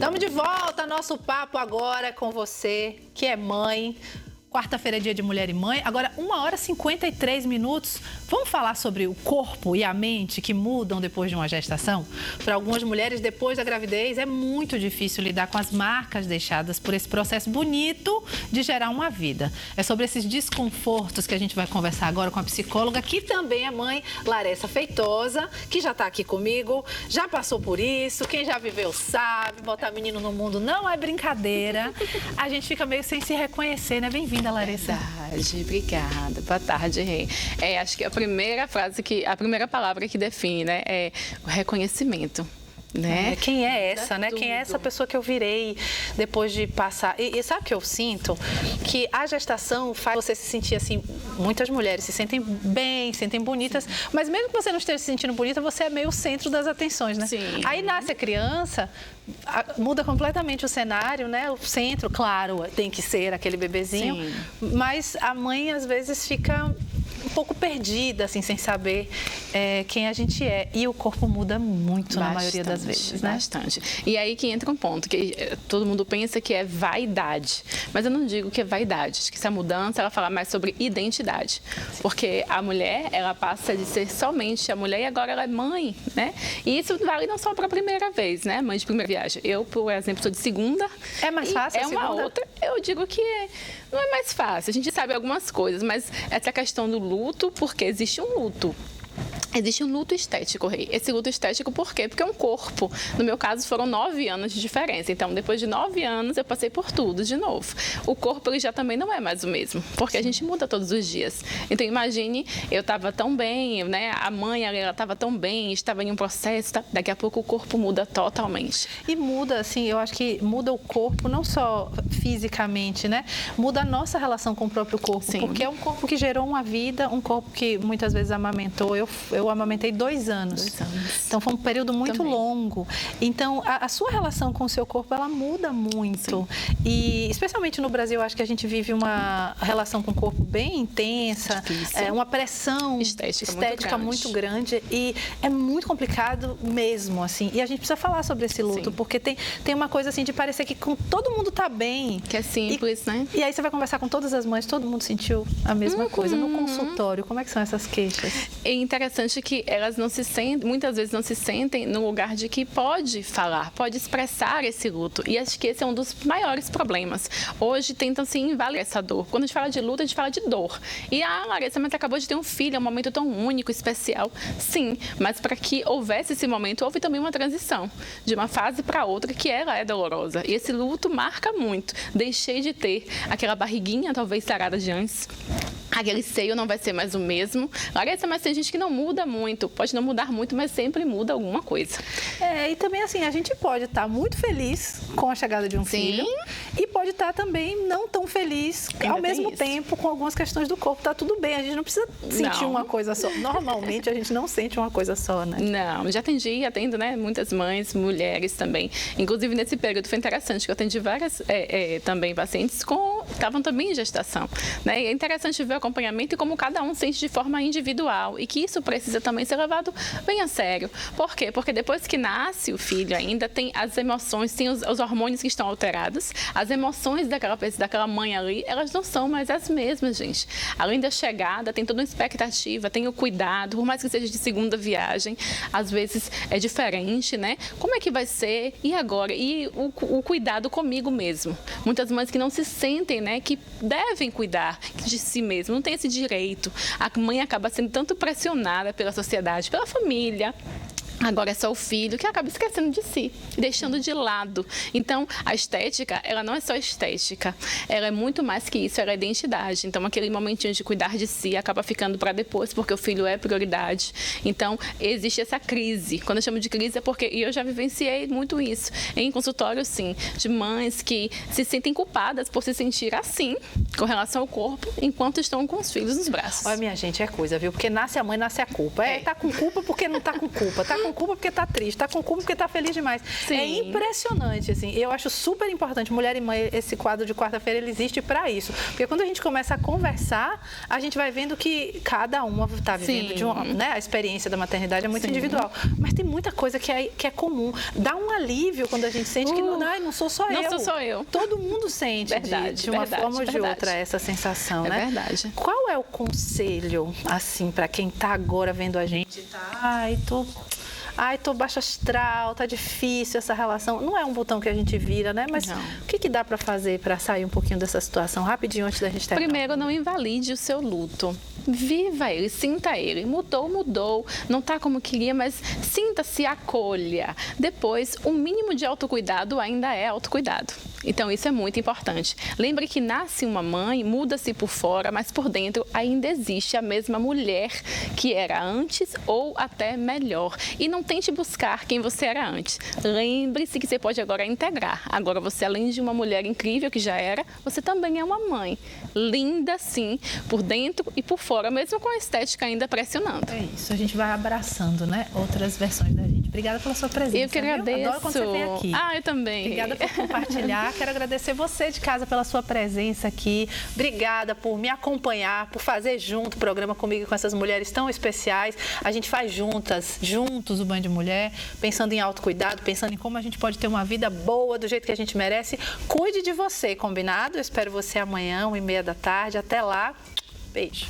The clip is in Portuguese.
Estamos de volta, nosso papo agora é com você, que é mãe. Quarta-feira é dia de mulher e mãe. Agora, 1h53. Vamos falar sobre o corpo e a mente que mudam depois de uma gestação? Para algumas mulheres, depois da gravidez, é muito difícil lidar com as marcas deixadas por esse processo bonito de gerar uma vida. É sobre esses desconfortos que a gente vai conversar agora com a psicóloga, que também é mãe, Laressa Feitosa, que já está aqui comigo, já passou por isso, quem já viveu sabe, botar menino no mundo não é brincadeira. A gente fica meio sem se reconhecer, né? Bem-vinda, Laressa. Verdade, obrigada. Boa tarde, Rê. Acho que a primeira palavra que define, né, é o reconhecimento. Né? Quem é essa, né? Quem é essa pessoa que eu virei depois de passar? E sabe o que eu sinto? Que a gestação faz você se sentir assim, muitas mulheres se sentem bem, se sentem bonitas, mas mesmo que você não esteja se sentindo bonita, você é meio o centro das atenções, né? Sim. Aí nasce a criança, muda completamente o cenário, né? O centro, claro, tem que ser aquele bebezinho, Sim. mas a mãe às vezes fica um pouco perdida, assim, sem saber quem a gente é. E o corpo muda muito na maioria das vezes, né? Bastante. E aí que entra um ponto, que todo mundo pensa que é vaidade. Mas eu não digo que é vaidade. Acho que essa mudança, ela fala mais sobre identidade. Porque a mulher, ela passa de ser somente a mulher e agora ela é mãe, né? E isso vale não só para a primeira vez, né? Mãe de primeira viagem. Eu, por exemplo, sou de segunda. É mais fácil a uma segunda? outra. Eu digo que não é mais fácil. A gente sabe algumas coisas, mas essa questão do luto, porque existe um luto. Existe um luto estético, Rei. Esse luto estético por quê? Porque é um corpo. No meu caso, foram 9 anos de diferença. Então, depois de 9 anos, eu passei por tudo de novo. O corpo, ele já também não é mais o mesmo, porque a gente muda todos os dias. Então, imagine, eu estava tão bem, né? A mãe, ela estava tão bem, estava em um processo, tá? Daqui a pouco o corpo muda totalmente. E muda, assim, eu acho que muda o corpo, não só fisicamente, né? Muda a nossa relação com o próprio corpo. Sim. Porque é um corpo que gerou uma vida, um corpo que muitas vezes amamentou. Eu amamentei 2 anos. 2 anos. Então, foi um período muito Também. longo. Então, a sua relação com o seu corpo, ela muda muito. Sim. E, especialmente no Brasil, eu acho que a gente vive uma relação com o corpo bem intensa, uma pressão estética muito grande. E é muito complicado mesmo, assim. E a gente precisa falar sobre esse luto, Sim. porque tem uma coisa, assim, de parecer que todo mundo tá bem. Que é simples, né? E aí você vai conversar com todas as mães, todo mundo sentiu a mesma coisa. No consultório, como é que são essas queixas? É interessante que elas não se sentem, muitas vezes não se sentem no lugar de que pode falar, pode expressar esse luto. E acho que esse é um dos maiores problemas. Hoje tentam se invalidar essa dor. Quando a gente fala de luto, a gente fala de dor. E Laressa, mas acabou de ter um filho, é um momento tão único, especial. Sim, mas para que houvesse esse momento, houve também uma transição de uma fase para outra que ela é dolorosa. E esse luto marca muito. Deixei de ter aquela barriguinha, talvez sarada de antes. Aquele seio não vai ser mais o mesmo. Laressa, mas tem gente que não muda muito. Pode não mudar muito, mas sempre muda alguma coisa. E também assim, a gente pode estar muito feliz com a chegada de um filho e pode estar também não tão feliz ao mesmo tempo com algumas questões do corpo. Tá tudo bem, a gente não precisa sentir uma coisa só. Normalmente a gente não sente uma coisa só, né? Não, já atendo, né, muitas mães, mulheres também. Inclusive nesse período foi interessante que eu atendi várias também pacientes que estavam também em gestação, né? E é interessante ver o acompanhamento e como cada um sente de forma individual e que isso precisa também ser levado bem a sério. Por quê? Porque depois que nasce o filho ainda tem as emoções, tem os hormônios que estão alterados, as emoções daquela mãe ali, elas não são mais as mesmas, gente. Além da chegada, tem toda uma expectativa, tem o cuidado, por mais que seja de segunda viagem, às vezes é diferente, né? Como é que vai ser? E agora? E o cuidado comigo mesmo. Muitas mães que não se sentem, né, que devem cuidar de si mesmo, não tem esse direito. A mãe acaba sendo tanto pressionada pela sociedade, pela família. Agora é só o filho que acaba esquecendo de si, deixando de lado. Então, a estética, ela não é só estética, ela é muito mais que isso, ela é identidade. Então, aquele momentinho de cuidar de si acaba ficando para depois, porque o filho é prioridade. Então, existe essa crise. Quando eu chamo de crise é porque, e eu já vivenciei muito isso, em consultório, sim, de mães que se sentem culpadas por se sentir assim, com relação ao corpo, enquanto estão com os filhos nos braços. Olha, minha gente, é coisa, viu? Porque nasce a mãe, nasce a culpa. Tá com culpa porque não tá com culpa. Tá com com culpa porque tá triste, tá com culpa porque tá feliz demais. Sim. É impressionante, assim. Eu acho super importante. Mulher e Mãe, esse quadro de quarta-feira, ele existe para isso. Porque quando a gente começa a conversar, a gente vai vendo que cada uma tá vivendo de uma, né? A experiência da maternidade é muito individual. Mas tem muita coisa que é comum. Dá um alívio quando a gente sente que não sou só eu. Não sou só eu. Todo mundo sente de uma forma ou de outra essa sensação, né? É verdade. Qual é o conselho, assim, para quem tá agora vendo a gente e tá, tô baixo astral, tá difícil essa relação. Não é um botão que a gente vira, né? Mas o que dá para fazer para sair um pouquinho dessa situação rapidinho antes da gente terminar? Primeiro, não invalide o seu luto. Viva ele, sinta ele. Mudou, não tá como queria, mas sinta-se, acolha. Depois, o mínimo de autocuidado ainda é autocuidado. Então, isso é muito importante. Lembre que nasce uma mãe, muda-se por fora, mas por dentro ainda existe a mesma mulher que era antes ou até melhor. E não tente buscar quem você era antes. Lembre-se que você pode agora integrar. Agora você, além de uma mulher incrível que já era, você também é uma mãe. Linda, sim, por dentro e por fora, mesmo com a estética ainda pressionando. É isso, a gente vai abraçando, né? Outras versões da gente. Obrigada pela sua presença. Eu que agradeço. Adoro quando você vem aqui. Eu também. Obrigada por compartilhar. Quero agradecer você de casa pela sua presença aqui. Obrigada por me acompanhar, por fazer junto o programa comigo e com essas mulheres tão especiais. A gente faz juntos o Band Mulher, pensando em autocuidado, pensando em como a gente pode ter uma vida boa, do jeito que a gente merece. Cuide de você, combinado? Eu espero você amanhã, 1h30 da tarde. Até lá. Beijo.